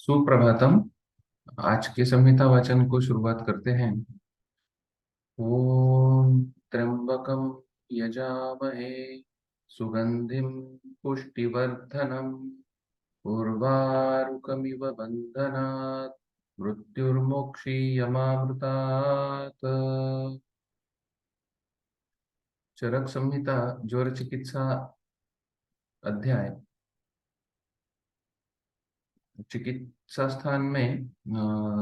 सुप्रभातम। आज के संहिता वाचन को शुरुआत करते हैं। ओम त्र्यंबकम यजामहे सुगंधिम पुष्टिवर्धनम उर्वारुकमिव बंधनात् मृत्युर्मोक्षीयमामृतात्। चरक संहिता ज्वर चिकित्सा अध्याय चिकित्सा स्थान में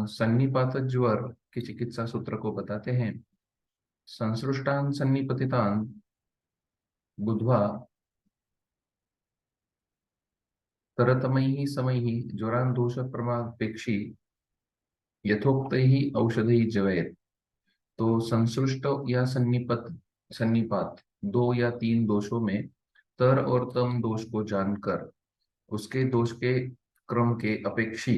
सन्निपात ज्वर की चिकित्सा सूत्र को बताते हैं। संसृष्टान सन्निपतितान बुद्ध्वा तरतमैः समैः ज्वरान् दोष प्रमापेक्षी यथोक्तैः औषधैः जवेत्। तो संसृष्ट या सन्निपात दो या तीन दोषों में तर और तम दोष को जानकर उसके दोष के क्रम के अपेक्षी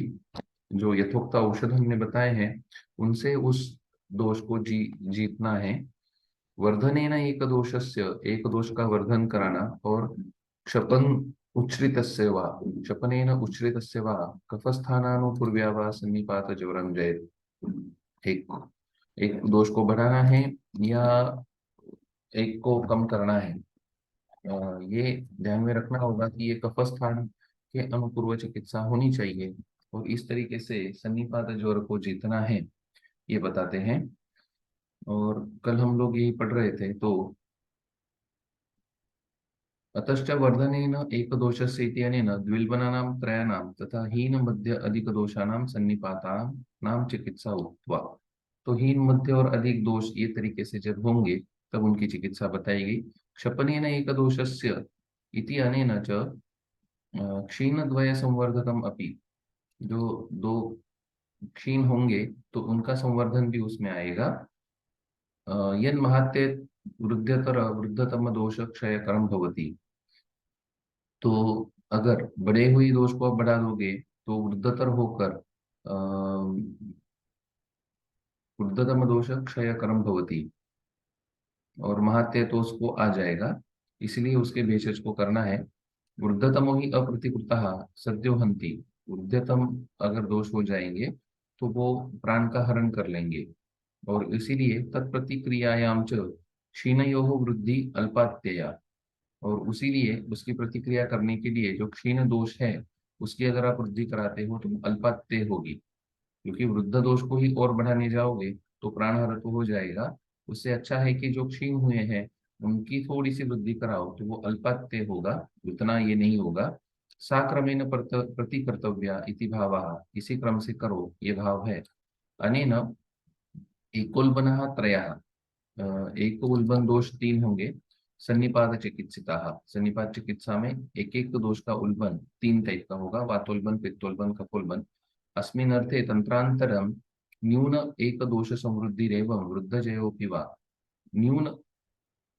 जो यथोक्त औषध हमने बताए हैं उनसे उस दोष को जीतना है। वर्धनेन एक दोषस्य एक दोष का वर्धन कराना और क्षपन उच्छ्रितस्य वा क्षपनेन उच्छ्रितस्य वा कफस्थानानुपूर्व्या वा सन्निपात ज्वरम जयेत्। एक एक दोष को बढ़ाना है या एक को कम करना है। ये ध्यान में रखना होगा कि ये कफस्थान के अनुपूर्व चिकित्सा होनी चाहिए और इस तरीके से सन्निपात ज्वर को जीतना है, ये बताते हैं। और कल हम लोग यही पढ़ रहे थे। तो अतश्च वर्धनेन एकदोषस्य इत्यनेन द्विल्बनानां त्रयाणां तथा हीन मध्य अधिक दोषाणां सन्निपातानां चिकित्सा उक्त्वा। तो हीन मध्य और अधिक दोष ये तरीके से जब होंगे तब उनकी चिकित्सा बताएगी। क्षपनेन एकदोषस्य इति अनेन च क्षीणद्वय संवर्धकम अपि। जो दो क्षीण होंगे तो उनका संवर्धन भी उसमें आएगा। यन महात्ये वृद्धतर वृद्धतम दोष क्षयकरम भवति। तो अगर बढ़े हुई दोष को आप बढ़ा दोगे तो वृद्धतर होकर वृद्धतम दोष क्षयकरम भवति और महात्य तो उसको आ जाएगा, इसलिए उसके भेषज को करना है। वृद्धतमो ही अप्रतिकृतः सद्यो हन्ति। वृद्धतम अगर दोष हो जाएंगे तो वो प्राण का हरण कर लेंगे और इसीलिए तत्प्रतिक्रियायाम च क्षीणयोः वृद्धि अल्पात्यया। और उसीलिए उसकी प्रतिक्रिया करने के लिए जो क्षीण दोष है उसकी अगर आप वृद्धि कराते हो तो अल्पात्य होगी, क्योंकि वृद्ध दोष को ही और बढ़ाने जाओगे तो प्राणहर तो हो जाएगा। उससे अच्छा है कि जो क्षीण हुए हैं उनकी थोड़ी सी वृद्धि कराओ तो वो अल्पात्य होगा, उतना ये नहीं होगा। साक्रमेण प्रतिकर्तव्या इति भावः। इसी क्रम से करो ये भाव है। अनेन एकोल्बनः त्रयः। एक तो उल्बन दोष तीन होंगे। सन्निपात चिकित्सिता, सन्निपात चिकित्सा में एक एक दोष का उल्बन तीन टाइप का होगा, वातोल्बन पित्तोल्बन कफोल्बन। अस्मिन् अर्थे तंत्रांतरम न्यून एक दोष समृद्धिरेवं वृद्धजयोऽपि वा। न्यून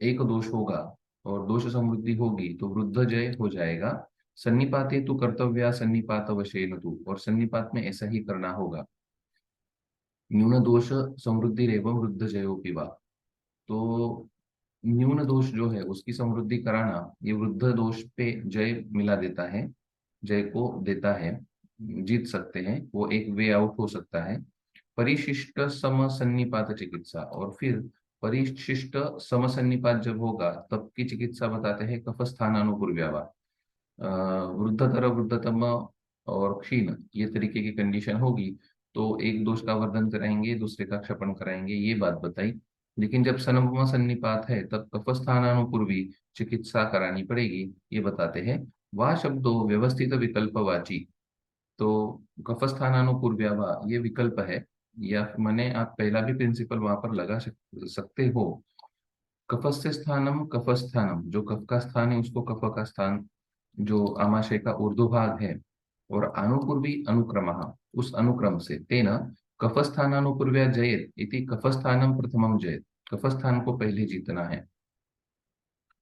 एक दोष होगा और दोष समृद्धि होगी तो वृद्ध जय हो जाएगा। सन्निपाते तो कर्तव्या सन्निपात वशेन तु, और सन्निपात में ऐसा ही करना होगा। न्यून दोष समृद्धिरेवं वृद्ध जयोऽपि वा। तो न्यून दोष जो है उसकी समृद्धि कराना ये वृद्ध दोष पे जय मिला देता है, जय को देता है, जीत सकते हैं, वो एक वे आउट हो सकता है। परिशिष्ट समसन्निपात चिकित्सा, और फिर परिशिष्ट समसन्निपात जब होगा तब की चिकित्सा बताते हैं कफस्थानानुपूर्व्यावा। वृद्धतर वृद्धतम और क्षीण ये तरीके की कंडीशन होगी तो एक दोष का वर्धन कराएंगे दूसरे का क्षपण कराएंगे, ये बात बताई। लेकिन जब सनम सन्निपात है तब कफस्थानानुपूर्वी चिकित्सा करानी पड़ेगी, ये बताते हैं। वह शब्दों व्यवस्थित विकल्पवाची। तो कफस्थानानुपूर्व्या वा ये विकल्प है, या मैंने आप पहला भी प्रिंसिपल वहां पर लगा सकते हो। कफस्य स्थानम कफस्थानम, जो कफ का स्थान है उसको कफ का स्थान, जो आमाशय का ऊर्ध्वभाग है। और अनुपूर्वी अनुक्रमः, उस अनुक्रम से तेन कफस्थानानुपूर्व्या जयेत इति कफस्थानम प्रथमम जयेत। कफस्थान को पहले जीतना है।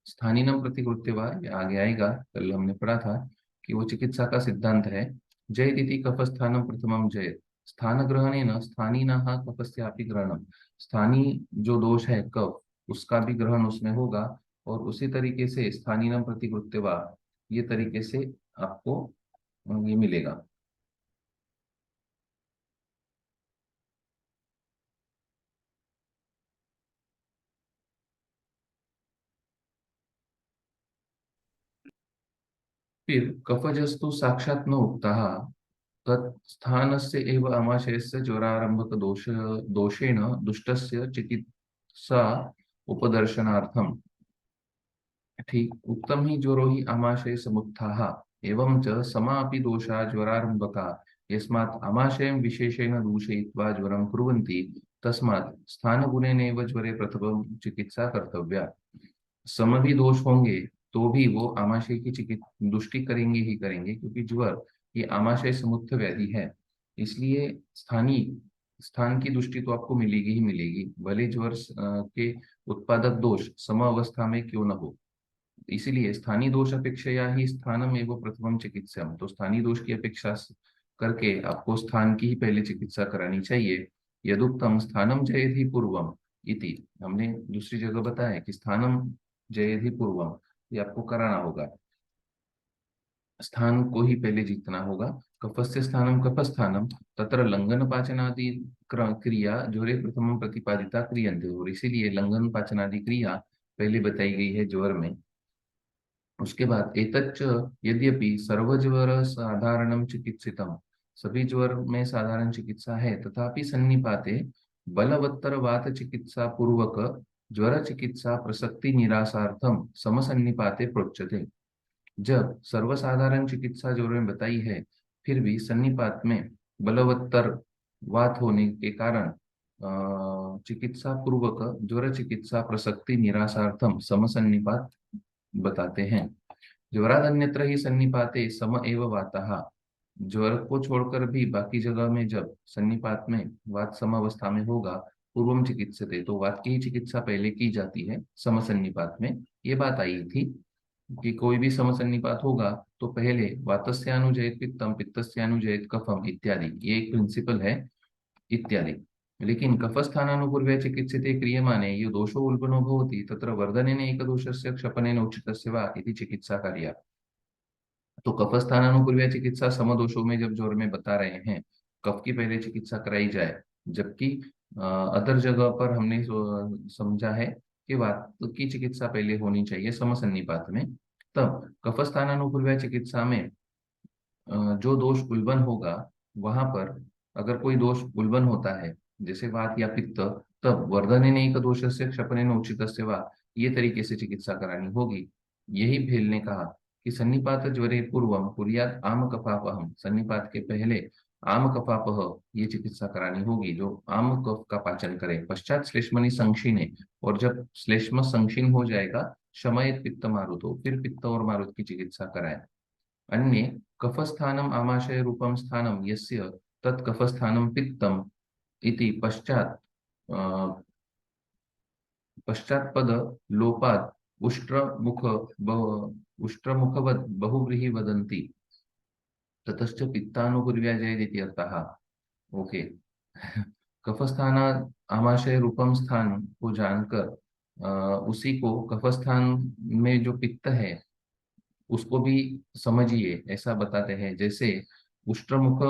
स्थानीनम प्रतिकृत्य वा, ये आगे आएगा, कल हमने पढ़ा था कि वो चिकित्सा का सिद्धांत है। जयेत इति कफस्थानम प्रथमम जयेत। स्थान ग्रहणेन स्थानीनः कफस्यापि ग्रहणम। स्थानीय जो दोष है कफ, उसका भी ग्रहण उसमें होगा। और उसी तरीके से स्थानीनम प्रतिकृत्य वा, ये तरीके से आपको ये मिलेगा। फिर कफजस्तु साक्षात् न उक्तः तत्स्थानस्य एव आमाशयस्य ज्वरारंभक दोषेण दुष्टस्य चिकित्सा उपदर्शनार्थम। ठीक, उक्तम ही ज्वरो ही आमाशय समुत्थाः एवं च समापि दोषा ज्वरारंभका यस्मात् आमाशयं विशेषेण दूषयित्वा ज्वरं कुर्वन्ति तस्मात् स्थानगुणेनैव ज्वरे प्रथमं चिकित्सा कर्तव्या। सम भी दोष होंगे तो भी वो आमाशय की चिकित्सा दुष्टि करेंगे ही करेंगे, क्योंकि ज्वर ये आमाशय समुत्थ व्याधि है। इसलिए स्थानीय स्थान की दृष्टि तो आपको मिलेगी ही मिलेगी, भले ज्वर के उत्पादक दोष सम अवस्था में क्यों न हो। इसीलिए स्थानीय दोष अपेक्षया ही स्थानम एवं प्रथमम चिकित्सा, तो स्थानीय दोष की अपेक्षा करके आपको स्थान की ही पहले चिकित्सा करानी चाहिए। यदुक्तम स्थानम जयेधि पूर्वम इति, हमने दूसरी जगह बताया कि स्थानम जयेधि पूर्वम, ये आपको कराना होगा, स्थान को ही पहले जीतना होगा। कफस्य स्थानम कफस्थानम तत्र लंघन पाचनादि क्रिया ज्वरे प्रथम प्रतिपादिता क्रियन्ते, और इसीलिए लंघन पाचनादि क्रिया पहले बताई गई है ज्वर में। उसके बाद एतच्च यद्यपि सर्वज्वर साधारणं चिकित्सितम, सभी ज्वर में साधारण चिकित्सा है, तथापि सन्निपाते बलवत्तर वात चिकित्सा पूर्वक ज्वर चिकित्सा प्रसक्ति निरासार्थम समसन्निपाते प्रोच्यते। जब सर्वसाधारण चिकित्सा ज्वर में बताई है, फिर भी सन्निपात में बलवत्तर वात होने के कारण चिकित्सा पूर्वक ज्वर चिकित्सा प्रसक्ति निरासार्थम समसन्निपात बताते हैं। ज्वरादन्यत्र ही सन्निपाते सम एव वातः, ज्वर को छोड़कर भी बाकी जगह में जब सन्निपात में वात समावस्था में होगा पूर्वम चिकित्सते, तो वात की ही चिकित्सा पहले की जाती है समसन्निपात में। ये बात आई थी कि कोई भी समसन्निपात होगा तो पहले वातस्यानुजयत पित्तम पित्तस्यानुजयत कफम इत्यादि, ये एक प्रिंसिपल है इत्यादि। लेकिन कफस्थानानुपूर्व्या चिकित्सिते क्रियमाणे ये दोषो उल्बणो भवति तत्र वर्धनेन एकदोषस्य क्षपनेन उचितस्य वा इति चिकित्सा कार्या। तो कफस्थानानुपूर्व्या चिकित्सा समदोषों में जब जोर में बता रहे हैं कफ की पहले चिकित्सा कराई जाए, जबकि अदर जगह पर हमने समझा है कि वात की चिकित्सा पहले होनी चाहिए समसन्निपात में। तब कफस्थानानुपूर्व्या चिकित्सा में जो दोष उल्बण होगा, वहां पर अगर कोई दोष उल्बण होता है जैसे वात या पित्त, तब वर्धनेन एक दोषस्य क्षपनेन उचितस्य वा, ये तरीके से चिकित्सा करानी होगी। यही भेल ने कहा कि सन्निपात ज्वरे पूर्वम कुर्यात आम कफापहम, सन्निपात के पहले आम कफापह ये चिकित्सा करानी होगी, जो आम कफ का पाचन करे। पश्चात श्लेष्मणि संक्षीणे, और जब श्लेष्म संक्षीण हो जाएगा शमयत पित्त मारुतो, फिर पित्त और मारुत की चिकित्सा कराए। अन्ये कफस्थानम आमाशय रूपम स्थानम यस्य तत् कफस्थानम पित्तम इति पश्चात पश्चात्पद लोपाद उष्ट्रमुखवद बहुव्रीहि वदन्ति ततश्च पित्तानुपूर्व्या जयेदिति अर्थः। ओके। कफस्थान आमाशय रूपम स्थान को जानकर उसी को कफस्थान में जो पित्त है उसको भी समझिए, ऐसा बताते हैं। जैसे उष्ट्रमुख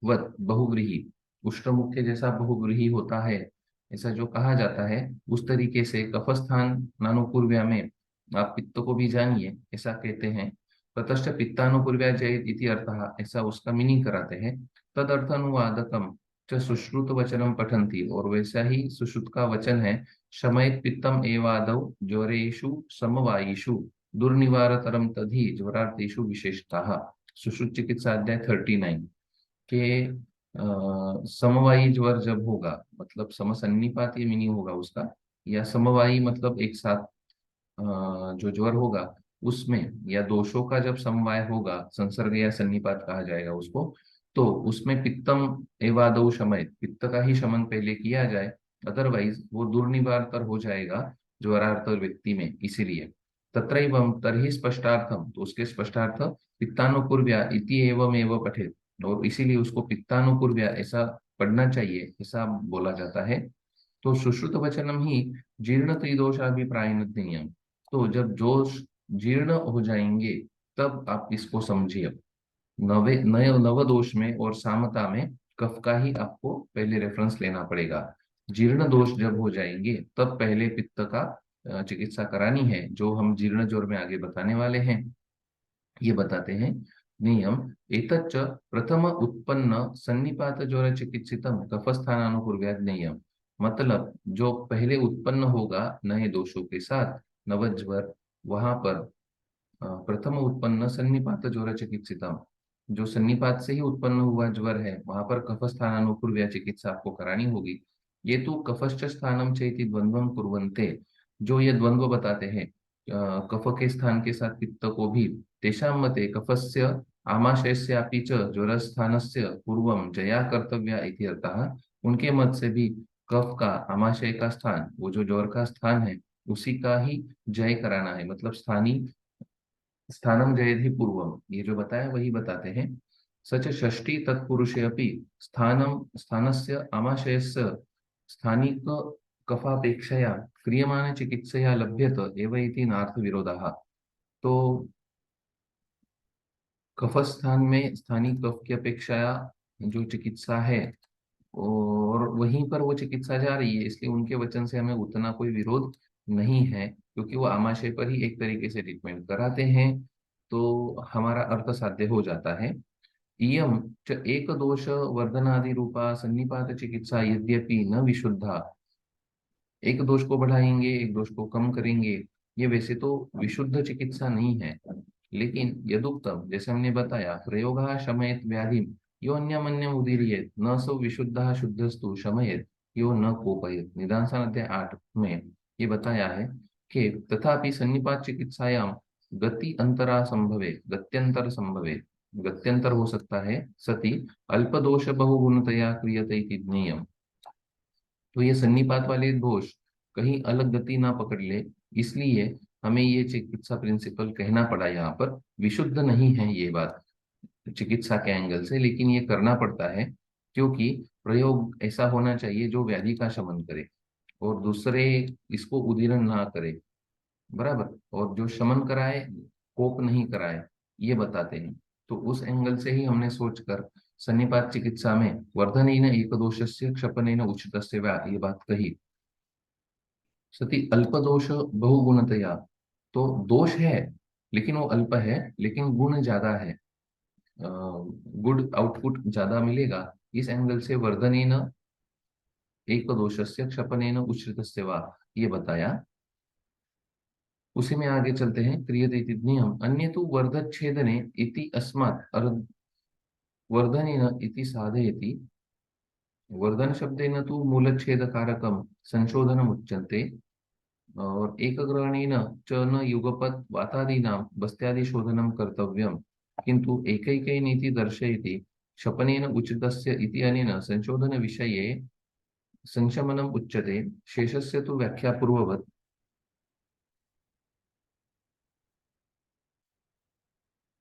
वत बहुव्रीहि, उष्ट्रमुख के जैसा बहुव्रीहि होता है, ऐसा जो कहा जाता है, उस तरीके से कफस्थान नानुपूर्व्या में आप पित्त को भी जानिए, ऐसा कहते हैं। ततश्च पित्तानुपूर्व्या जयेत इति अर्थः, ऐसा उसका मीनिंग कराते हैं। तद अर्थानुवादकम च सुश्रुत वचनम पठन्ति, और वैसा ही सुश्रुत का वचन है, शमयत पित्तम एवादौ ज्वरेषु समवायिषु दुर्निवारतरम तद्धि ज्वरार्थेषु विशेषतः। सुश्रुत चिकित्सा अध्याय 39 के समवायी ज्वर जब होगा, मतलब समसन्निपात ये मीनिंग होगा उसका, या समवायी मतलब एक साथ जो ज्वर होगा उसमें, या दोषों का जब समवाय होगा, संसर्ग या सन्निपात कहा जाएगा उसको, तो उसमें पित्तम एवादौ शमयत, पित्त का ही शमन पहले किया जाए, अदरवाइज वो दुर्निवारतर हो जाएगा ज्वरार्थ व्यक्ति में। इसीलिए तत्रैवं तर्हि स्पष्टार्थम, तो उसके स्पष्टार्थ पित्तानुपूर्व्या इति एवमेव पठेत, और इसीलिए उसको पित्तानुपूर्व्या ऐसा पढ़ना चाहिए, ऐसा बोला जाता है। तो सुश्रुत वचनम ही जीर्ण त्रिदोषाभिप्राय नियम, तो जब जोश जीर्ण हो जाएंगे तब आप इसको समझिए। नवे नए नव दोष में और सामता में कफ का ही आपको पहले रेफरेंस लेना पड़ेगा। जीर्ण दोष जब हो जाएंगे तब पहले पित्त का चिकित्सा करानी है, जो हम जीर्ण ज्वर में आगे बताने वाले हैं। ये बताते हैं नियम। एतच्च प्रथम उत्पन्न सन्निपात ज्वर चिकित्सितम कफस्थानानुपूर्व्याद नियम। मतलब जो पहले उत्पन्न होगा नए दोषों के साथ नवज्वर, वहां पर प्रथम उत्पन्न सन्निपात ज्वर चिकित्सितम, जो सन्निपात से ही उत्पन्न हुआ ज्वर है वहां पर कफ स्थानानुपूर्व्या चिकित्सा आपको करानी होगी। ये तो कफश्च स्थानम चेति द्वंद्वम कुर्वन्ते, जो ये द्वंद्व बताते हैं कफ के स्थान के साथ पित्त को भी, तेषां मते कफस्य आमाशयस्यापि च ज्वरस्थानस्य पूर्वं जया कर्तव्या इति अर्थः। उनके मत से भी कफ का आमाशय का स्थान, वो जो ज्वर का स्थान है उसी का ही जय कराना है, मतलब स्थानीय स्थानम जयति पूर्वम, ये जो बताया वही बताते हैं। सच षष्ठी तत्पुरुषे अपि स्थानम स्थानस्य आमाशयस्य स्थानिक कफापेक्षया क्रियमाण चिकित्सया लभ्यत एव इति नार्थ विरोधः। तो कफ स्थान में स्थानिक कफ की अपेक्षा जो चिकित्सा है और वहीं पर वो चिकित्सा जा रही है, इसलिए उनके वचन से हमें उतना कोई विरोध नहीं है, क्योंकि वो आमाशय पर ही एक तरीके से ट्रीटमेंट कराते हैं, तो हमारा अर्थ साध्य हो जाता है। इयम च एक दोष वर्धनादि रूपा सन्निपात चिकित्सा यद्यपि न विशुद्धा, एक दोष को बढ़ाएंगे एक दोष को कम करेंगे, ये वैसे तो विशुद्ध चिकित्सा नहीं है, लेकिन यदुक्तम जैसे हमने बताया प्रयोग शमयत व्याधि यो अन्यमन्यम उदीरयेत न सो विशुद्ध शुद्धस्तु शमयेत यो न कोपयेत, निदानसान अध्याय 8 में ये बताया है कि तथापि सन्निपात चिकित्सायाम गति अंतरा संभवे गत्यंतर संभवे, गत्यंतर हो सकता है सती अल्प दोष बहुगुणतया क्रियते इति ज्ञेयम्। तो ये सन्निपात वाले दोष कहीं अलग गति ना पकड़ ले, इसलिए हमें ये चिकित्सा प्रिंसिपल कहना पड़ा यहाँ पर। विशुद्ध नहीं है ये बात चिकित्सा के एंगल से, लेकिन ये करना पड़ता है क्योंकि प्रयोग ऐसा होना चाहिए जो व्याधि का शमन करे और दूसरे इसको उदीरण ना करे, बराबर, और जो शमन कराए कोप नहीं कराए, ये बताते हैं। तो उस एंगल से ही हमने सोचकर सन्निपात चिकित्सा में वर्धनेन एकदोषस्य क्षपनेन उचितस्य वा ये बात कही। सती अल्प दोष बहुगुणतया, तो दोष है लेकिन वो अल्प है, लेकिन गुण ज्यादा है, गुड आउटपुट ज्यादा मिलेगा, इस एंगल से वर्धनेन एक दोषस्य क्षपनेन उच्छ्रितस्य वा ये बताया। उसी में आगे चलते हैं। क्रियते इति नियम अन्य तो वर्धच्छेदने इति अस्मात् वर्धनेन इति साधयति, वर्धन शब्देन तु मूलच्छेद कारकम संशोधनम उच्यन्ते, और एकग्रहणेन च न युगपत् वातादीनां बस्त्यादि शोधनं कर्तव्यम्, किन्तु एकैकेनीति दर्शयति क्षपनेन उचितस्य इति अनेन संशोधन विषये संशमनम् उच्यते। शेषस्य तु व्याख्या पूर्ववत्।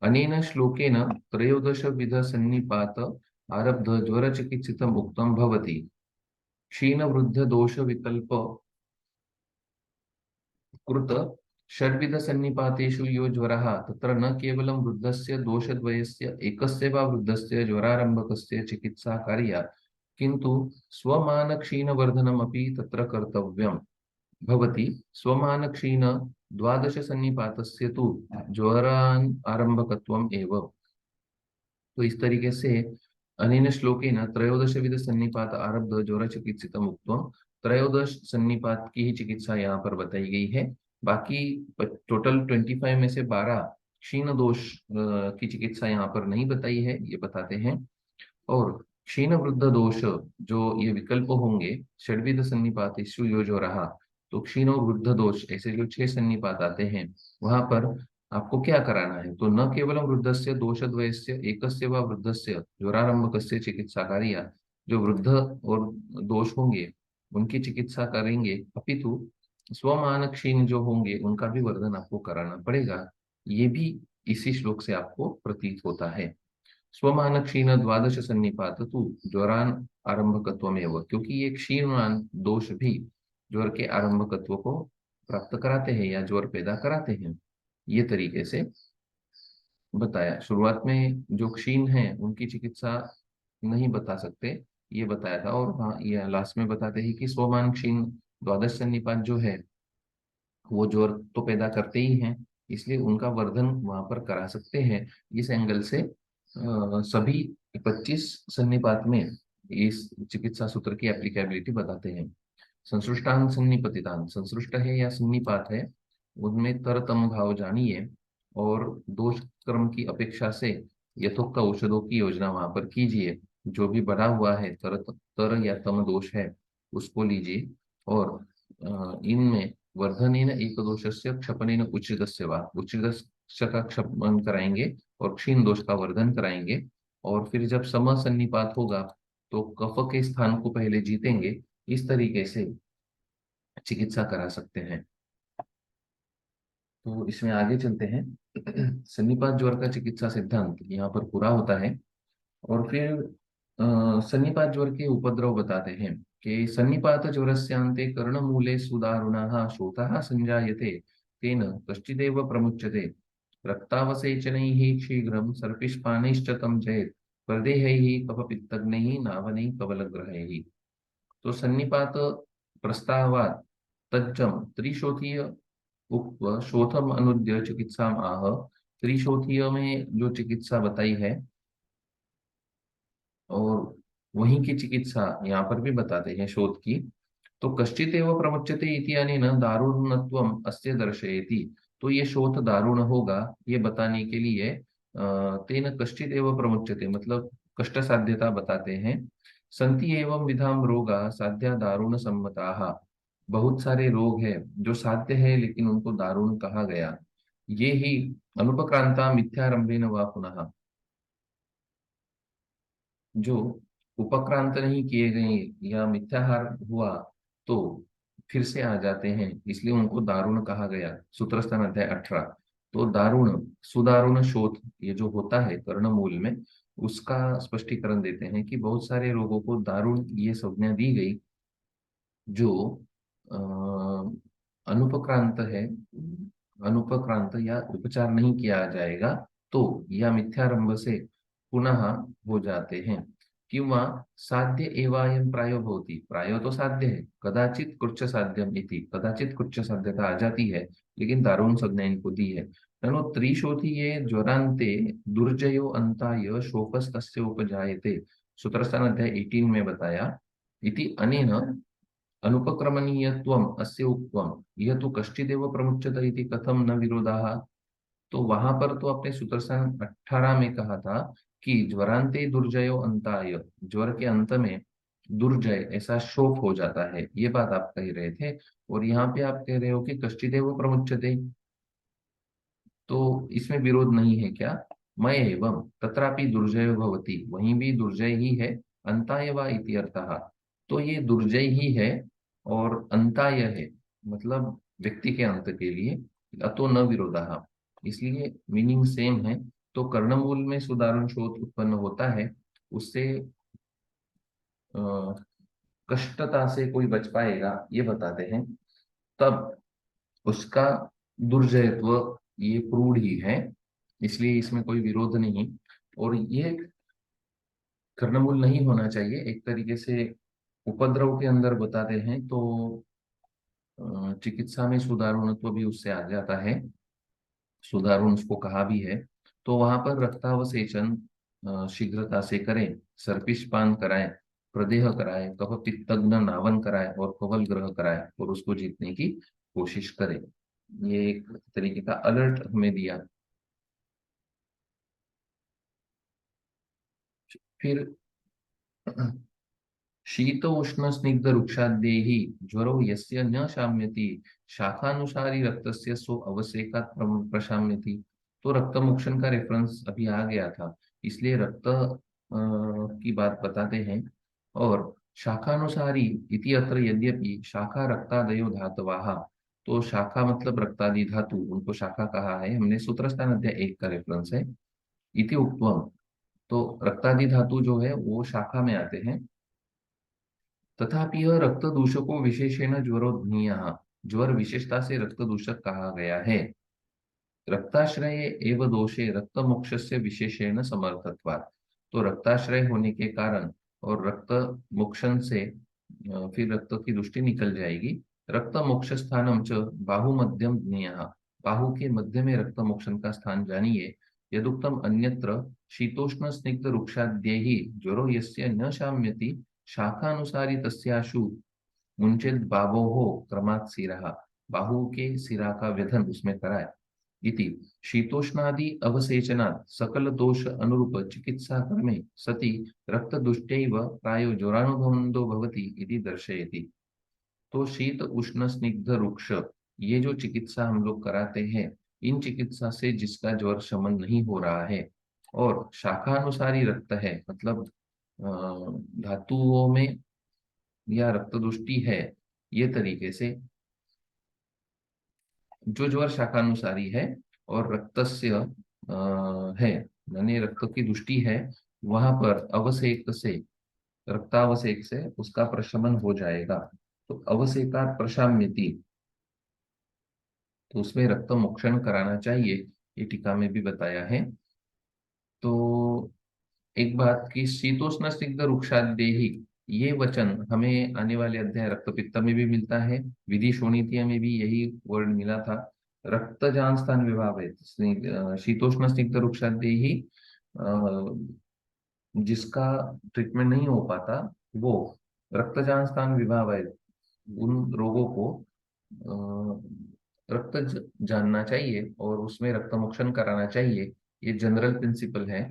अनेन श्लोकेन त्रयोदशविध सन्निपात आरब्ध ज्वरचिकित्सितम् उक्तं भवति। क्षीणवृद्ध दोष विकल्प कृत षड्विध सन्निपातेषु यो ज्वरः तत्र न केवलं वृद्धस्य दोषद्वयस्य एकस्य वा वृद्धस्य ज्वरारम्भकस्य चिकित्सा कार्या, किन्तु स्वमानक्षीणवर्धनमपि तत्र कर्तव्यम् भवति। स्वमानक्षीण द्वादश सन्निपातस्य तु ज्वरान् आरम्भकत्वम् एव। तो इस तरीके से अनेन श्लोकेन त्रयोदश विध सन्निपात आरब्ध ज्वर चिकित्सित उक्तम, त्रयोदश सन्निपात की ही चिकित्सा यहाँ पर बताई गई है। बाकी टोटल 25 में से 12 क्षीण दोष की चिकित्सा यहाँ पर नहीं बताई है, ये बताते हैं। और क्षीण वृद्ध दोष जो ये विकल्प होंगे षड्विध सन्निपात इशु यो जो रहा, तो क्षीण और वृद्ध दोष ऐसे जो 6 सन्निपात आते हैं वहां पर आपको क्या कराना है, तो न केवलम वृद्धस्य दोषद्वयस्य एकस्य वा वृद्धस्य ज्वरारंभकस्य चिकित्सा कार्या, जो वृद्ध और दोष होंगे उनकी चिकित्सा करेंगे, अपितु स्वमान क्षीण जो होंगे उनका भी वर्धन आपको कराना पड़ेगा। ये भी इसी श्लोक से आपको प्रतीत होता है। स्वमान क्षीण द्वादश सन्निपात तु ज्वरान आरंभकत्वमेव, क्योंकि ये क्षीण दोष भी ज्वर के आरंभकत्व को प्राप्त कराते हैं या ज्वर पैदा कराते हैं, ये तरीके से बताया। शुरुआत में जो क्षीण है उनकी चिकित्सा नहीं बता सकते, ये बताया था। और हाँ, ये लास्ट में बताते हैं कि स्वमान क्षीण द्वादश सन्निपात जो है वो ज्वर तो पैदा करते ही हैं, इसलिए उनका वर्धन वहां पर करा सकते हैं। इस एंगल से सभी 25 सन्निपात में इस चिकित्सा सूत्र की एप्लीकेबिलिटी बताते हैं। संसृष्टान सन्निपतितान, संसृष्ट है या सन्निपात है, उनमें तरतम भाव जानिए और दोष क्रम की अपेक्षा से यथोक्त औषधों की योजना वहां पर कीजिए। जो भी बढ़ा हुआ है तर या तम दोष है उसको लीजिए और इनमें वर्धनेन एक दोषस्य क्षपनेन उच्छिदस्य वा, उच्छिद का क्षपन कराएंगे और क्षीण दोष का वर्धन कराएंगे। और फिर जब सम सन्निपात होगा तो कफ के स्थान को पहले जीतेंगे। इस तरीके से चिकित्सा करा सकते हैं। तो इसमें आगे चलते हैं। सन्निपात ज्वर का चिकित्सा सिद्धांत यहाँ पर पूरा होता है। और फिर सन्निपात ज्वर के उपद्रव बताते हैं कि सन्निपात ज्वरस्यान्ते कर्णमूले सुदारुणः शोथः संजायते तेन कश्चिदेव प्रमुच्यते रक्तावसेचनैः शीघ्रं सर्पिष्पानैश्च तं जयेत् प्रदेहैः कफपित्तग्नैः नावनैः कवलग्रहैः। तो सन्निपात प्रस्तावात तज्जम त्रिशोथीय उक्त शोथम अनुद्य चिकित्सा आह। त्रिशोथीय में जो चिकित्सा बताई है और वहीं की चिकित्सा यहाँ पर भी बताते हैं शोध की। तो कश्चित एव प्रमुच्यते इति अनेन दारुणत्वम अस्य दर्शयति। तो ये शोथ दारुण होगा ये बताने के लिए तेन कश्चित एव प्रमुच्यते मतलब कष्ट साध्यता बताते हैं। संति एवं विधाम रोगा साध्या दारुण सम्मताः। बहुत सारे रोग हैं जो साध्य है लेकिन उनको दारुण कहा गया। ये ही अनुपक्रांता मिथ्यारंभेन वा पुनः, जो उपक्रांत नहीं किए गए या मिथ्याहार हुआ तो फिर से आ जाते हैं, इसलिए उनको दारुण कहा गया। सूत्रस्थान अध्याय 18। तो दारुण सुदारुण शोथ ये जो होता है कर्णमूल में, उसका स्पष्टीकरण देते हैं कि बहुत सारे रोगों को दारुण ये संज्ञा दी गई जो अनुपक्रांत है, अनुपक्रांत या उपचार नहीं किया जाएगा तो या मिथ्यारंभ से पुनः हो जाते हैं। किंवा साध्य एवायम प्रायो भवति, प्रायो तो साध्य है, कदाचित कृच्च साध्यम इति, कदाचित कृच्च साध्यता आ जाती है लेकिन दारुण संज्ञा इनको दी है। ननु त्रिशोथी ये ज्वरांते दुर्जयो अंताय शोकस्तस्य उपजायते। सूत्रस्थान अध्याय 18 में बताया इति अनेन अनुपक्रमणीयत्वम अस्य उक्तम यह तो कश्चिदेव प्रमुच्यत इति कथम न विरोधाः। तो वहां पर तो अपने सूत्रस्थान 18 में कहा था कि ज्वरांते दुर्जयो अंताय, ज्वर के अंत में दुर्जय ऐसा शोक हो जाता है, ये बात आप कह रहे थे। और यहाँ पे आप कह रहे हो कि कश्चिदेव प्रमुच्यते, तो इसमें विरोध नहीं है क्या? मैं एवं तत्रापि दुर्जय भवति, वहीं भी दुर्जय ही है, अंताय वा इति अर्थः। तो ये दुर्जय ही है और अंताय है मतलब व्यक्ति के अंत के लिए, अतो न विरोधः, इसलिए मीनिंग सेम है। तो कर्णमूल में सुदारुण शोथ उत्पन्न होता है, उससे अ, कष्टता से कोई बच पाएगा ये बताते हैं, तब उसका दुर्जयत्व ये क्रूड ही है, इसलिए इसमें कोई विरोध नहीं। और ये कर्णमूल नहीं होना चाहिए, एक तरीके से उपद्रव के अंदर बताते हैं तो चिकित्सा में सुधारुणत्व भी उससे आ जाता है, सुधारुण उसको कहा भी है। तो वहां पर रक्तावसेचन शीघ्रता से करें, सर्पिष्पान कराएं, प्रदेह कराएं, कफ पित्तग्न नावन कराएं और कवल ग्रह कराएं और उसको जीतने की कोशिश करें। ये एक तरीके का अलर्ट हमें दिया। फिर शीत उष्ण स्निग्ध रुक्षाद्यैः ज्वरो यस्य न शाम्यति शाखानुसारी रक्तस्य सो अवसेकात् प्रशाम्यति। तो रक्त मोक्षण का रेफरेंस अभी आ गया था, इसलिए रक्त की बात बताते हैं। और शाखानुसारी इति अत्र यद्यपि शाखा रक्तादयो धातवाः, तो शाखा मतलब रक्तादि धातु, उनको शाखा कहा है हमने, सूत्रस्थान अध्याय 1 का रेफरेंस है। इति उक्तम, तो रक्तादि धातु जो है वो शाखा में आते हैं। तथापि यह रक्त दूषको विशेषेण ज्वरोध्नीयः, ज्वर विशेषता से रक्त दूषक कहा गया है। रक्ताश्रय एव दोषे रक्त मोक्षस्य विशेषेण समर्थत्वात्। तो रक्ताश्रय होने के कारण और रक्त मोक्षण से फिर रक्त की दृष्टि निकल जाएगी। रक्त मोक्ष स्थानम च बाहुमध्यम ज्ञेयः, बाहु के मध्य में रक्त मोक्षण का स्थान जानिए। यदुक्तम अन्यत्र शीतोष्ण स्निग्ध रुक्षाद्यैहि ज्वरो यस्य न शाम्यति शाखानुसारी तस्याशु मुंचेद बाहोः क्रमात् सिरः। बाहु के सिरा का व्यधन उसमें कराए। इति शीतोष्णादि अवसेचनात् सकल दोष अनुरूप चिकित्सा क्रमे सति रक्तदुष्ट्यैव प्रायो ज्वरानुभवन्दो भवति इति दर्शयति। तो शीत उष्ण स्निग्ध रुक्ष, ये जो चिकित्सा हम लोग कराते हैं, इन चिकित्सा से जिसका ज्वर शमन नहीं हो रहा है और शाखानुसारी रक्त है, मतलब धातुओं में या रक्तदुष्टि है, ये तरीके से जो ज्वर शाखानुसारी है और रक्तस्य है, यानी रक्त की दुष्टि है, वहां पर अवसेक से, रक्तावसेक से उसका प्रशमन हो जाएगा। तो अवसेका प्रशाम्यति, तो उसमें रक्त मोक्षण कराना चाहिए, ये टीका में भी बताया है। तो एक बात की शीतोष्ण स्निग्ध रुक्षादेही, ये वचन हमें आने वाले अध्याय रक्तपित्त में भी मिलता है, विधि शोणितीय में भी यही वर्ड मिला था। रक्तजान स्थान विभाव है, शीतोष्ण स्निग्ध रुक्षादेही जिसका ट्रीटमेंट नहीं हो पाता, वो रक्तजान स्थान विभाव है, उन रोगों को रक्त जानना चाहिए और उसमें रक्त मोक्षण कराना चाहिए, ये जनरल प्रिंसिपल है।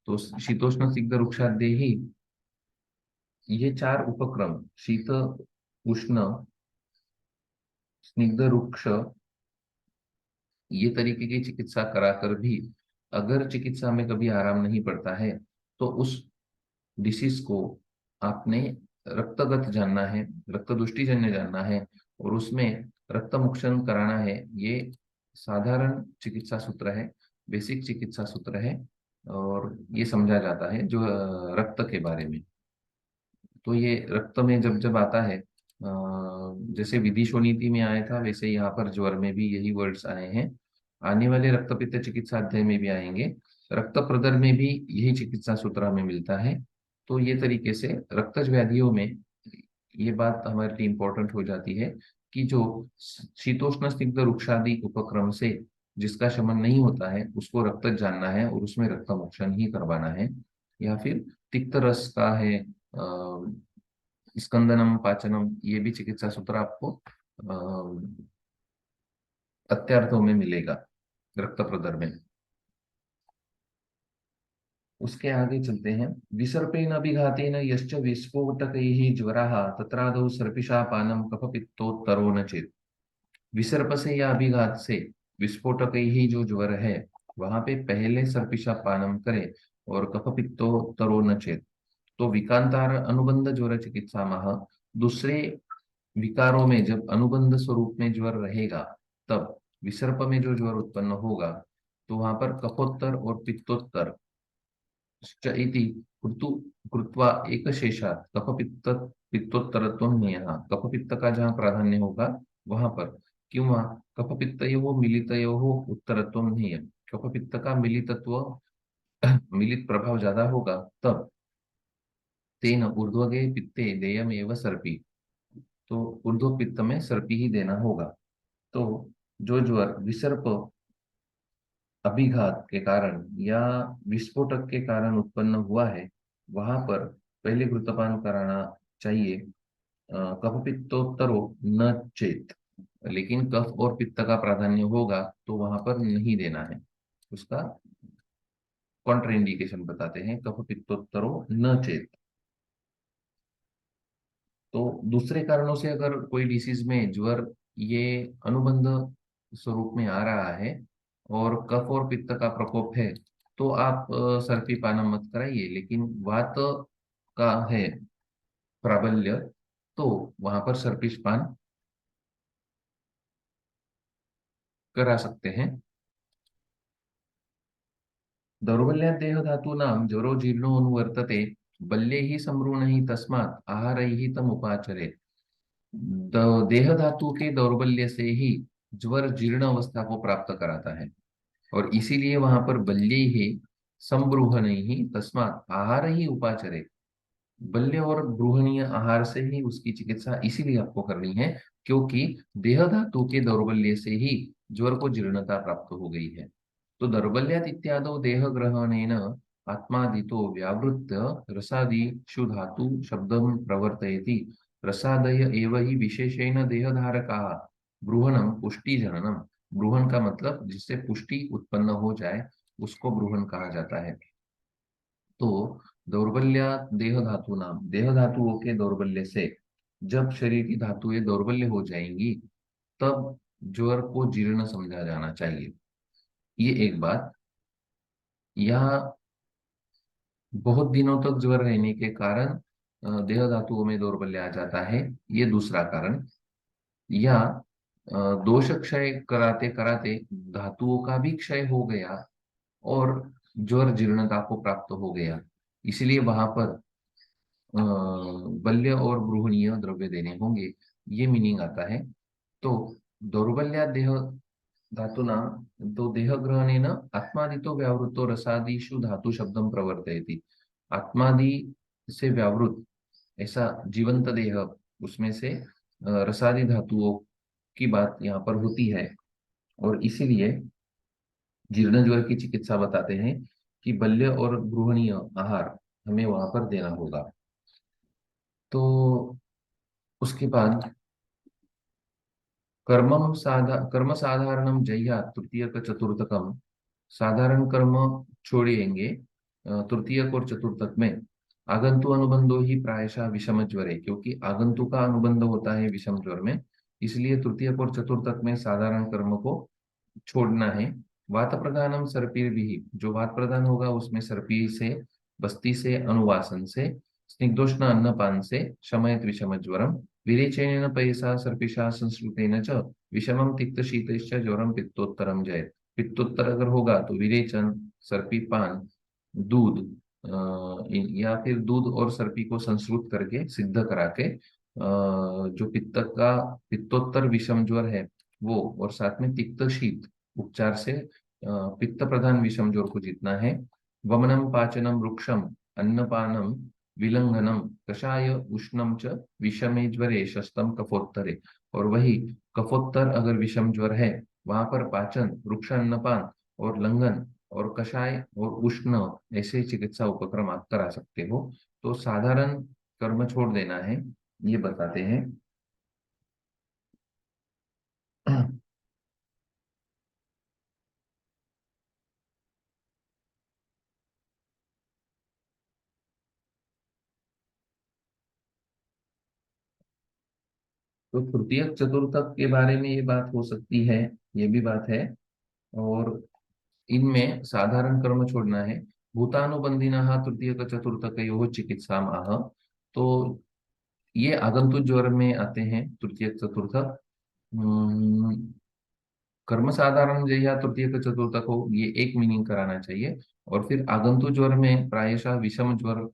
तो शीतोष्ण स्निग्ध रुक्षादेही, ये चार उपक्रम, शीत उष्ण स्निग्ध रुक्ष, ये तरीके की चिकित्सा कराकर भी अगर चिकित्सा में कभी आराम नहीं पड़ता है, तो उस डिसीज को आपने रक्तगत जानना है, रक्तदुष्टि जन्य जानना है और उसमें रक्त मोक्षण कराना है। ये साधारण चिकित्सा सूत्र है, बेसिक चिकित्सा सूत्र है, और ये समझा जाता है जो रक्त के बारे में। तो ये रक्त में जब जब आता है, जैसे विधि शोणिति में आया था, वैसे यहाँ पर ज्वर में भी यही वर्ड्स आए हैं। आने वाले रक्तपित्त चिकित्सा अध्याय में भी आएंगे। रक्त प्रदर में भी यही चिकित्सा सूत्र हमें मिलता है। तो ये तरीके से रक्तज व्याधियों में ये बात हमारे लिए इम्पोर्टेंट हो जाती है कि जो शीतोष्ण स्निग्ध रुक्षादि उपक्रम से जिसका शमन नहीं होता है, उसको रक्तज जानना है और उसमें रक्त मोक्षण ही करवाना है। या फिर तिक्त रस का है, स्कंदनम पाचनम, ये भी चिकित्सा सूत्र आपको अत्यार्थों में मिलेगा रक्त प्रदर में। उसके आगे चलते हैं। विसर्पेन अभिघातेन यश्च विस्फोटकैः ज्वरः तत्रादौ सर्पिषापानम कफपित्तोत्तरो न चेत्। विसर्प से या अभिघात से, विस्फोटक ही जो ज्वर है, वहां पे पहले सर्पिषापानम करे और कफपित्तोत्तरो न चेत्। तो विकांतार अनुबंध ज्वर चिकित्सा मह, दूसरे विकारों में जब अनुबंध स्वरूप में ज्वर रहेगा, तब विसर्प में जो ज्वर उत्पन्न होगा, तो वहां पर कफोत्तर और पित्तोत्तर च इति कृतु कृत्वा एक शेषात कफपित्त पित्तोत्तरत्वं नियः, कफपित्त का जहाँ प्राधान्य होगा वहां पर, क्यों कफपित्तयोः मिलितयोः उत्तरत्वं नियः, कफपित्त का मिलितत्व, मिलित प्रभाव ज्यादा होगा, तब तेन ऊर्ध्वगे पित्ते देयम एव सर्पी, तो ऊर्ध्व पित्त में सर्पी ही देना होगा। तो जो ज्वर विसर्प अभिघात के कारण या विस्फोटक के कारण उत्पन्न हुआ है, वहां पर पहले घृतपान कराना चाहिए। कफ पित्तोत्तरो न चेत, लेकिन कफ और पित्त का प्राधान्य होगा तो वहां पर नहीं देना है, उसका कॉन्ट्राइंडिकेशन बताते हैं, कफ पित्तोत्तरो न चेत। तो दूसरे कारणों से अगर कोई डिसीज में ज्वर ये अनुबंध स्वरूप में आ रहा है और कफ और पित्त का प्रकोप है, तो आप सर्पी पान मत कराइए। लेकिन वात का है प्राबल्य, तो वहां पर सर्पिश पान करा सकते हैं। दौर्बल्यात् देहधातूनां ज्वरो जीर्णो अनुवर्तते बल्यैः सम्रूणैः तस्मात् आहारैः तमुपाचरेत्। देह धातु के दौर्बल्य से ही ज्वर जीर्ण अवस्था को प्राप्त कराता है, और इसीलिए वहां पर बल्य ही संब्रूहण ही तस्मात आहार ही उपाचरे, बल्य और ब्रूहणीय आहार से ही उसकी चिकित्सा इसीलिए आपको करनी है, क्योंकि देह धातु के दौर्बल्य से ही ज्वर को जीर्णता प्राप्त हो गई है। तो दौर्बल्यात इत्यादो देह ग्रहणेन आत्मादितो व्यावृत्य रसादिषु धातु शब्दं प्रवर्तयति। रसादय एव ही विशेषेण देहधारकाः ब्रूहणम पुष्टि जननम। ब्रूहण का मतलब जिससे पुष्टि उत्पन्न हो जाए उसको ब्रूहण कहा जाता है। तो दौर्बल्य देह धातु नाम, देह धातुओं के दौर्बल्य से जब शरीर की धातुएं दौर्बल्य हो जाएंगी तब ज्वर को जीर्ण समझा जाना चाहिए। ये एक बात। यहाँ बहुत दिनों तक ज्वर रहने के कारण देह धातुओं में दौर्बल्य आ जाता है, ये दूसरा कारण। या दोष क्षय कराते कराते धातुओं का भी क्षय हो गया और ज्वर जीर्णता को प्राप्त हो गया, इसलिए वहां पर बल्य और गृहणीय द्रव्य देने होंगे, ये मीनिंग आता है। तो दौर्बल्या देह धातुना, तो देह ग्रहणेन आत्मादितो व्यावृत्तो रसादिषु धातु शब्दम प्रवर्तयति। आत्मादि से व्यावृत ऐसा जीवंत देह, उसमें से रसादि धातुओं की बात यहाँ पर होती है, और इसीलिए जीर्ण ज्वर की चिकित्सा बताते हैं कि बल्य और गृहणीय आहार हमें वहां पर देना होगा। तो उसके बाद कर्म साधारणम जह्या तृतीयक चतुर्थकम, साधारण कर्म छोड़ेंगे तृतीयक और चतुर्थक में। आगंतु अनुबंधो ही प्रायशः विषम ज्वरे, क्योंकि आगंतु का अनुबंध होता है विषम ज्वर में, इसलिए तृतीयक और चतुर्थक में साधारण कर्म को छोड़ना है। वात प्रधानम सर्पीर भी, जो वात प्रधान होगा उसमें सर्पी से, बस्ती से, अनुवासन से, स्निग्धोष्ण अन्नपान से शमयत विषम ज्वरम। विरेचनेन पयसा सर्पिषा संस्कृतेन च विषमम तिक्त शीतश्च ज्वरम पित्तोत्तरम जयत। पित्तोत्तर अगर होगा तो विरेचन, सर्पी पान, दूध, या फिर दूध और सर्पी को संस्कृत करके सिद्ध करा के जो पित्तोत्तर विषम ज्वर है वो, और साथ में तिक्त शीत उपचार से पित्त प्रधान विषम ज्वर को जीतना है। वमनम पाचनम वृक्षम अन्नपानम विलंघनम कषाय उष्णम च विषमे ज्वरे शस्तम कफोत्तरे। और वही कफोत्तर अगर विषम ज्वर है, वहां पर पाचन, वृक्ष अन्नपान और लंघन और कषाय और उष्ण ऐसे चिकित्सा उपक्रम आप करा सकते हो। तो साधारण कर्म छोड़ देना है, ये बताते हैं। तो तृतीय चतुर्थक के बारे में ये बात हो सकती है, ये भी बात है। और इनमें साधारण कर्म छोड़ना है। भूतानुबंधिनः तृतीय चतुर्थकयोः चिकित्सा आह। तो ये आगंतुक ज्वर में आते हैं तृतीय चतुर्थक। कर्म साधारण या तृतीय चतुर्थक हो, ये एक मीनिंग कराना चाहिए। और फिर आगंतुक ज्वर में प्रायशः विषम ज्वर,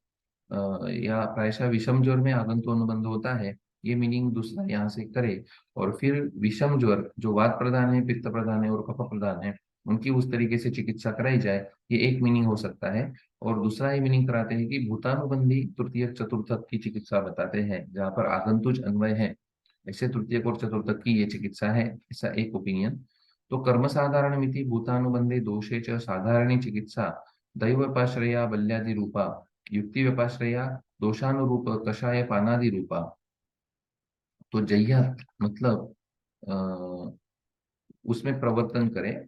या प्रायशः विषम ज्वर में आगंतु अनुबंध होता है, ये मीनिंग दूसरा यहाँ से करे। और फिर विषम ज्वर जो वात प्रधान है, पित्त प्रधान है और कफ प्रधान है, उनकी उस तरीके से चिकित्सा कराई जाए, ये एक मीनिंग हो सकता है। और दूसरा ही मीनिंग कराते हैं कि भूतानुबंधी तृतीय चतुर्थक की चिकित्सा बताते हैं, जहाँ पर आगंतुज अन्वय है, ऐसे तृतीय और चतुर्थक की ये चिकित्सा है, ऐसा एक ओपिनियन। तो कर्म साधारण मिति भूतानुबंधे दोषे च साधारणी चिकित्सा दैवपाश्रया बल्यादि रूपा, युक्ति व्यपाश्रया दोषानुरूप कषाय पानादि रूपा। तो जय्या मतलब उसमें प्रवर्तन करें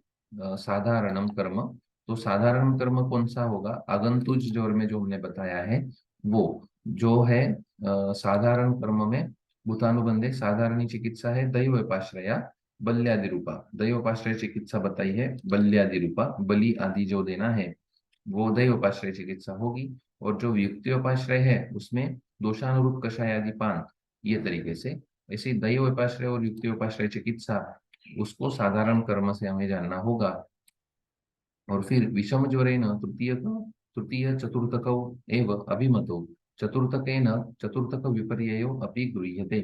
साधारणम कर्म। तो साधारण कर्म कौन सा होगा? आगंतुज ज्वर में जो हमने बताया है वो, जो है साधारण कर्म में भूतानुबंधे साधारणी चिकित्सा है दैव उपाश्रया बल्यादि रूपा। दैव उपाश्रय चिकित्सा बताई है बल्यादि रूपा, बलि आदि जो देना है वो दैव उपाश्रय चिकित्सा होगी। और जो युक्ति उपाश्रय है उसमें दोषानुरूप कषाय आदि पान, ये तरीके से। ऐसे दैव उपाश्रय और युक्ति उपाश्रय चिकित्सा, उसको साधारण कर्म से हमें जानना होगा। और फिर विषम ज्वरेन तृतीय चतुर्थकौ एव अभिमतो चतुर्थकेन चतुर्थक विपर्ययो अपि गृह्यते।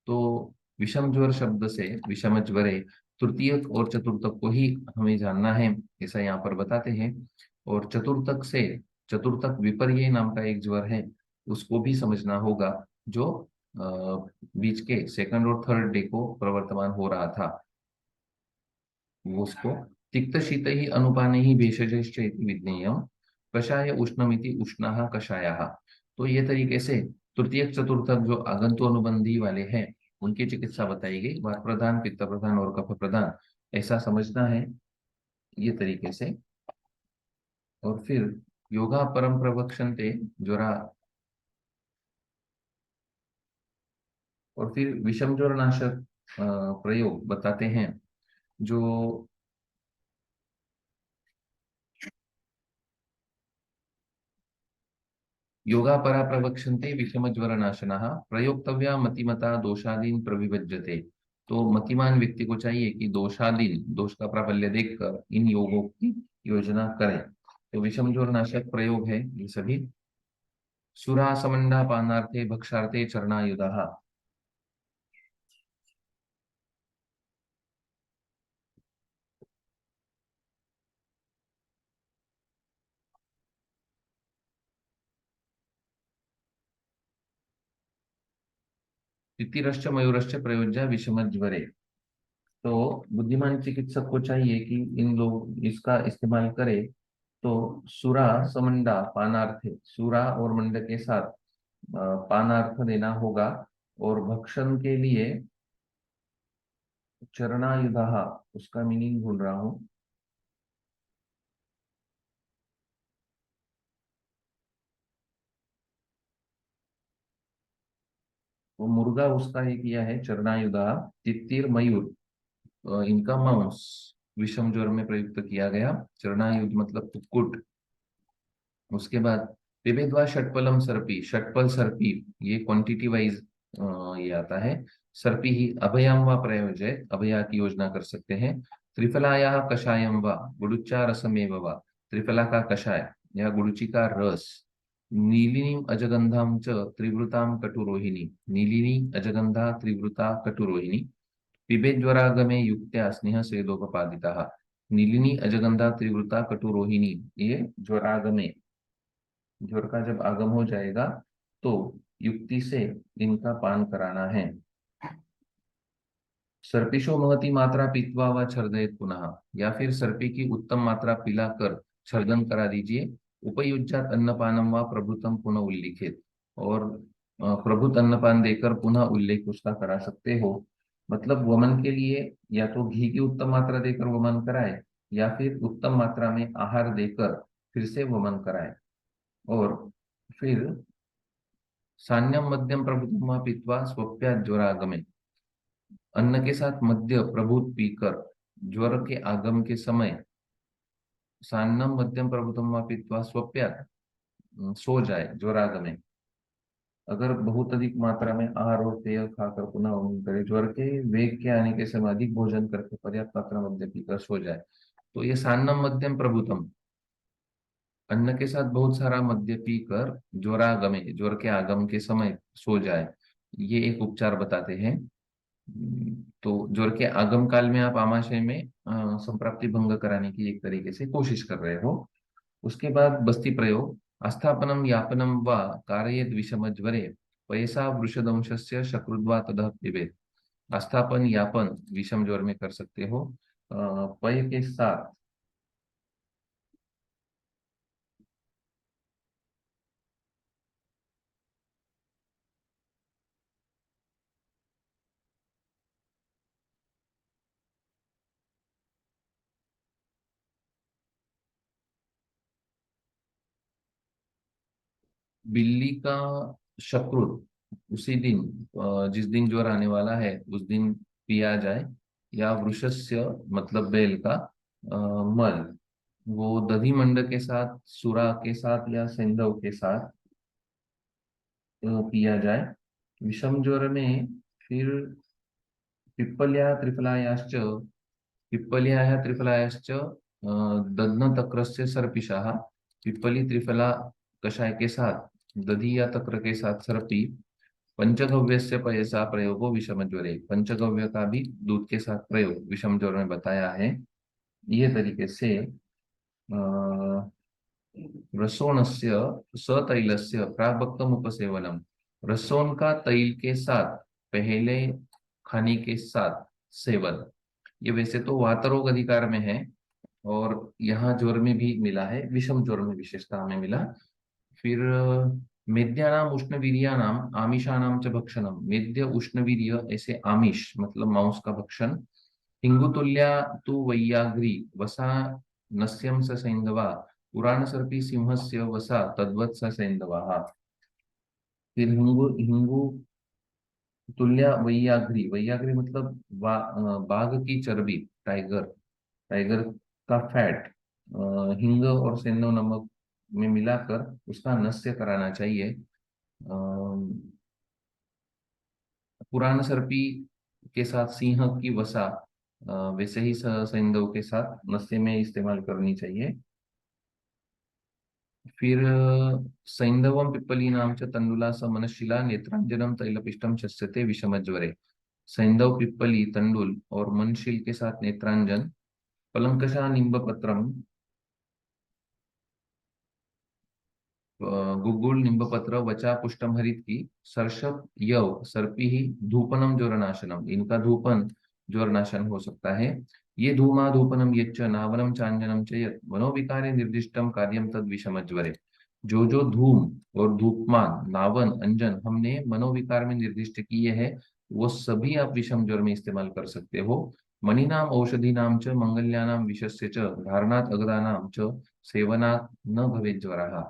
तो विषम ज्वर शब्द से विषम ज्वरे तृतीय और चतुर्थक को ही हमें जानना है, ऐसा यहाँ पर बताते हैं। और चतुर्थक से चतुर्थक विपर्य नाम का एक ज्वर है, उसको भी समझना होगा, जो बीच के सेकंड और थर्ड डे को प्रवर्तमान हो रहा था। वो उसको तिक्त शीत ही अनुपाने ही भेषजश्च इति विज्ञेयम् कषाय उष्णमिति उष्णाः कषायाः। तो ये तरीके से तृतीय चतुर्थक जो आगंतु अनुबंधी वाले हैं उनकी चिकित्सा बताई गई, वात प्रधान, पित्त प्रधान और कफ प्रधान, ऐसा समझना है ये तरीके से। और फिर योगा परम प्रवक्षन्ते ज्वरा, और फिर विषम ज्वर नाशक प्रयोग बताते हैं। जो योगा परा प्रवक्षन्ते विषम ज्वर नाशनः प्रयोक्तव्या मतिमता दोषादीन प्रविभज्यते। तो मतिमान व्यक्ति को चाहिए कि दोषादीन, दोष का प्राबल्य देखकर इन योगों की योजना करें। तो विषम ज्वर नाशक प्रयोग है ये सभी। सुरा समंडा पानार्थे भक्षार्थे चरणायुधाः। तितिरश्च मयूरश्च प्रयोज्य विषम ज्वरे। तो बुद्धिमान चिकित्सक को चाहिए कि इन लोग इसका इस्तेमाल करे। तो सुरा समंडा पानार्थ, सुरा और मंड के साथ पानार्थ देना होगा। और भक्षण के लिए चरणायुधा, उसका मीनिंग भूल रहा हूँ। वो मुर्गा उसका ही किया है चरणायुधा। तित्तिर मयूर, इनका मांस विषम ज्वर में प्रयुक्त किया गया। चरणायुध मतलब कुक्कुट। उसके बाद विभेदवा षटपलम सर्पी, षटपल सर्पी, ये क्वांटिटी वाइज ये आता है। सर्पी ही अभयाम व प्रयोज्य, अभया की योजना कर सकते हैं। त्रिफलाया कषायम व गुड़ुच्चा रसमेव व, त्रिफला का कषाय या गुड़ुची का रस। नीलिनी अजगंधाम च त्रिवृताम कटुरोहिणी, नीलिनी अजगंधा त्रिवृता कटुरोहिणी। पिबेज्वरागमे युक्त्या स्नेह सेदोपपादिता। नीलिनी अजगंधा त्रिवृता कटुरोहिणी, ये ज्वरागमे, ज्वर का जब आगम हो जाएगा तो युक्ति से इनका पान कराना है। सर्पिशो महती मात्रा पीतवा व छर्दयत पुनः, या फिर सर्पी की उत्तम मात्रा पिलाकर छर्दन करा दीजिए। उपयुज्यात अन्नपानम व प्रभुतम पुनः उल्लिखित, और प्रभुत अन्नपान देकर पुनः उल्लेख उसका करा सकते हो। मतलब वमन के लिए या तो घी की उत्तम मात्रा देकर वमन कराए, या फिर उत्तम मात्रा में आहार देकर फिर से वमन कराए। और फिर सान्यम मध्यम प्रभुत्व पीत्वा स्वप्या ज्वरागमे, अन्न के साथ मध्य प्रभुत पीकर ज्वर के आगम के समय सान्नम मध्यम प्रभुत्व पीत्वा स्वप्या, सो जाए ज्वरागमे। अगर बहुत अधिक मात्रा में आहार और पेय खाकर पुनः वमन करे, ज्वर के वेग के आने के समय अधिक भोजन करके पर्याप्त मात्रा मध्य पीकर सो जाए, तो ये सान्नम मध्यम प्रभुतम, अन्न के साथ बहुत सारा मद्य पीकर ज्वरागमे, ज्वर के आगम के समय सो जाए, ये एक उपचार बताते हैं। तो ज्वर के आगम काल में आप आमाशय में संप्राप्ति भंग कराने की एक तरीके से कोशिश कर रहे हो। उसके बाद बस्ती प्रयोग, आस्थापनम यापनम व कारयेद विषम ज्वरे पयसा वृषदंशस्य शक्रुद्वा तदः पिबेत। आस्थापन यापन विषम ज्वर में कर सकते हो पय के साथ। बिल्ली का शक्रुत उसी दिन, जिस दिन ज्वर आने वाला है उस दिन पिया जाए। या वृषस्य मतलब बैल का मल, वो दधि मंड के साथ, सुरा के साथ या सेंधव के साथ पिया जाए। विषम ज्वर में फिर पिप्पल्या त्रिफलायाश्च, पिप्पल्या त्रिफलायाश्च दध्न तक्रस्य सर्पिषाः, पिप्पली त्रिफला कषाय के साथ, दधि या तक्र के साथ सर्पी। पंचगव्य से पयसा प्रयोगो विषम ज्वरे, पंचगव्य का भी दूध के साथ प्रयोग विषम ज्वर में बताया है। ये तरीके से रसोणस्य सतैलस्य प्राभक्तम उपसेवनम, रसोन का तैल के साथ पहले खाने के साथ सेवन, ये वैसे तो वातरोग अधिकार में है, और यहाँ ज्वर में भी मिला है, विषम ज्वर में विशेषता हमें मिला। फिर मेद्यानाम उष्णवीर्यानाम आमिषानाम च भक्षणम, मेद्य उष्णवीर्य ऐसे आमिष मतलब मांस का भक्षण। हिंगुतुल्या तु वैयाघ्री वसा नस्यम स सैंधवा, पुराण सर्पी सिंहस्य वसा तद्वत् स सैंधवा। फिर हिंगु हिंगु तुल्या वैयाघ्री, वैयाघ्री मतलब बाघ की चर्बी, टाइगर, टाइगर का फैट हिंग और सेंधव नमक में मिलाकर उसका नस्य कराना चाहिए। पुराण सर्पी के साथ सिंह की वसा वैसे ही सेंधव के साथ नस्य में इस्तेमाल करनी चाहिए। फिर सैंधवम पिप्पलीनाम च तंडुला स मनशिला नेत्रांजनम तैलपिष्टम शस्यते विषमज्वरे। सैंधव, पिप्पली, तंडुल और मनशिल के साथ नेत्रांजन, पलंकशा निम्बपत्रम, गुगुल, निम्बपत्र, वचा, पुष्टम हरित की, सरसप, यव, सर्पी ही, धूपनम ज्वरनाशनम, इनका धूपन ज्वरनाशन हो सकता है। ये धूमा धूपनम यच्च नावनम चांजनम च यत् मनोविकारे निर्दिष्टम कार्यम तद विषमज्वरे। जो धूम और धूपमान, नावन, अंजन हमने मनोविकार में निर्दिष्ट किए हैं, वो सभी आप विषम ज्वर में इस्तेमाल कर सकते हो। मणिनाम औषधीनाम च मंगल्यानाम विषस्य च धारणात अगदानाम च सेवनात् न भवेत् ज्वरः।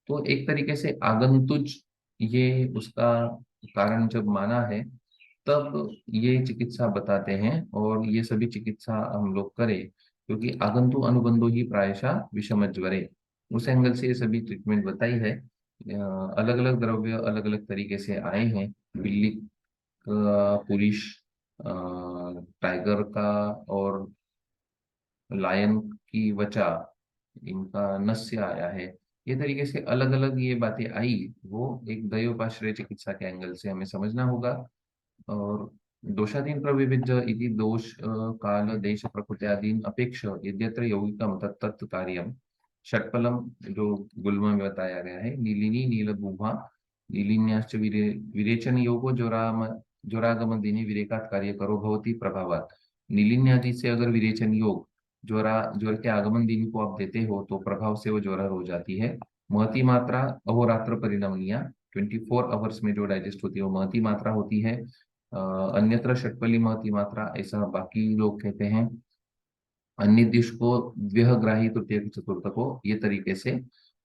तो एक तरीके से आगंतुज ये उसका कारण जब माना है, तब ये चिकित्सा बताते हैं, और ये सभी चिकित्सा हम लोग करें, क्योंकि आगंतु अनुबंधो ही प्रायशः विषमज्वरे, उस एंगल से ये सभी ट्रीटमेंट बताई है। अलग अलग द्रव्य अलग अलग तरीके से आए हैं। बिल्ली का, पुलिश, टाइगर का, और लायन की वचा, इनका नस्य आया है। ये तरीके से अलग अलग ये बातें आई, वो एक दैवोपाश्रय चिकित्सा के एंगल से हमें समझना होगा। और दोषाधीन प्रविविज्य इति दोष काल देश प्रकृत्यादीन अपेक्ष यद्यत्र यौगिकम तत्तत् कार्यम। षट्फलम जो गुल्म में बताया गया है, नीलिनी नीलभूभा नीलिन्याश्च विरेचन योगो जोरागम दिने विरेकात कार्य करो भवती प्रभावात। नीलिन्यादि से अगर विरेचन योग ज्वर के आगमन दिन को आप देते हो, तो प्रभाव से वो ज्वर हो जाती है। महती मात्रा अहोरात्र परिणमनीय, 24 आवर्स में जो डाइजेस्ट होती है वो महती मात्रा होती है। अन्यत्र षटपली महती मात्रा ऐसा बाकी लोग कहते हैं। अन्य दिश को द्व्यग्राही तृतीय चतुर्थ को, ये तरीके से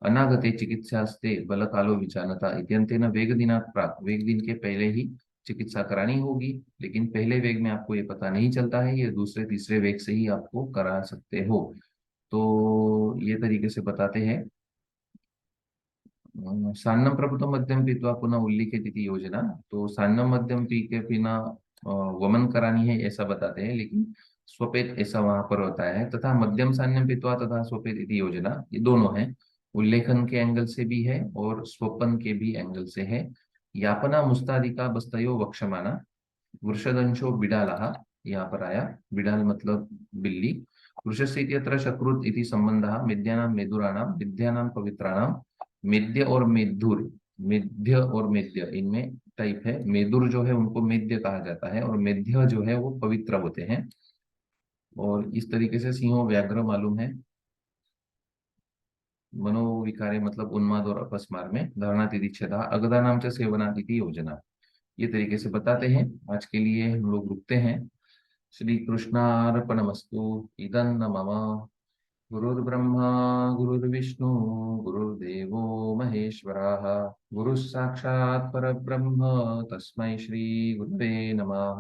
अनागते चिकित्सास्ते बल कालो विचानता इत्यंतेन वेग दिनात् प्राक, वेग दिन के पहले ही चिकित्सा करानी होगी। लेकिन पहले वेग में आपको ये पता नहीं चलता है, ये दूसरे तीसरे वेग से ही आपको करा सकते हो। तो ये तरीके से बताते हैं। सान्नम प्रभुत्व मध्यम पीत्वा पुनः उल्लिखित इति योजना, तो सान्नम मध्यम पी के पीना वमन करानी है ऐसा बताते हैं, लेकिन स्वपेत ऐसा वहां पर होता है। तथा मध्यम सान्यम पीत्वा तथा स्वपेत इति योजना, ये दोनों है, उल्लेखन के एंगल से भी है और स्वपन के भी एंगल से है। यापना मुस्तादिका बस्तयो वक्षमाना, वृषदंशो बिडालः, यहाँ पर आया बिडाल मतलब बिल्ली। वृषस्य इत्यत्र शकृत इति संबंधः, मेद्यानाम मेदुराणाम विद्यानाम पवित्राणाम। मेद्य और मेधुर, मेद्य और मेद्य इनमें टाइप है। मेदुर जो है उनको मेद्य कहा जाता है, और मेध्य जो है वो पवित्र होते हैं। और इस तरीके से सिंहो व्याघ्र मालूम है। मनोविकारे मतलब उन्माद और अपस्मार में, धारणा तिथि छेदा अगदा नाम से सेवना तिथि योजना, ये तरीके से बताते हैं। आज के लिए हम लोग रुकते हैं। श्री कृष्णार्पणमस्तु। इदं मम गुरुर्ब्रह्मा गुरुर्विष्णु गुरुर्देवो महेश्वरः, गुरुः साक्षात् परब्रह्म तस्मै श्री गुरुवे नमः।